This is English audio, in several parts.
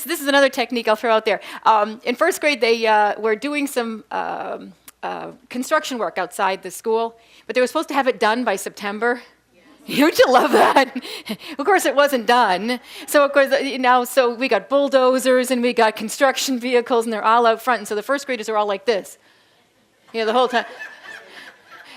So this is another technique I'll throw out there. In first grade, they were doing some construction work outside the school, but they were supposed to have it done by September. Don't you love that? Of course, it wasn't done. So of course, now, so we got bulldozers and we got construction vehicles, and they're all out front. And so the first graders are all like this, the whole time.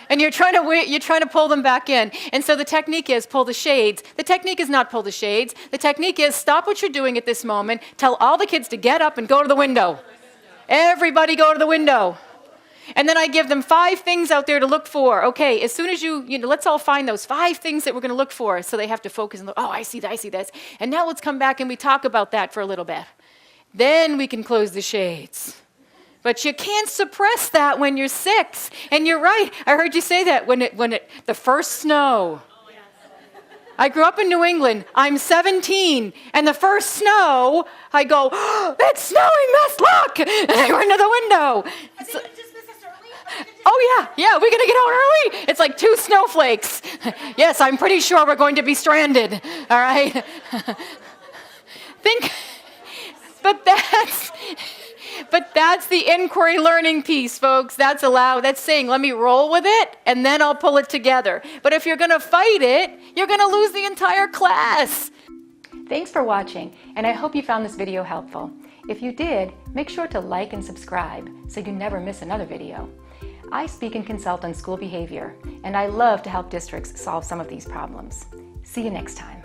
And you're trying to pull them back in. And so the technique is pull the shades. The technique is not pull the shades. The technique is stop what you're doing at this moment. Tell all the kids to get up and go to the window. Everybody go to the window. And then I give them 5 things out there to look for. Okay, as soon as let's all find those 5 things that we're going to look for. So they have to focus and look, oh, I see that, I see this. And now let's come back and we talk about that for a little bit. Then we can close the shades. But you can't suppress that when you're 6. And you're right. I heard you say that the first snow. I grew up in New England. I'm 17. And the first snow, I go, oh, it's snowing, let's look. And I run to the window. Oh, yeah, we're going to get out early. It's like 2 snowflakes. Yes, I'm pretty sure we're going to be stranded. All right? But that's the inquiry learning piece, folks. That's saying, let me roll with it, and then I'll pull it together. But if you're going to fight it, you're going to lose the entire class. Thanks for watching, and I hope you found this video helpful. If you did, make sure to like and subscribe so you never miss another video. I speak and consult on school behavior, and I love to help districts solve some of these problems. See you next time.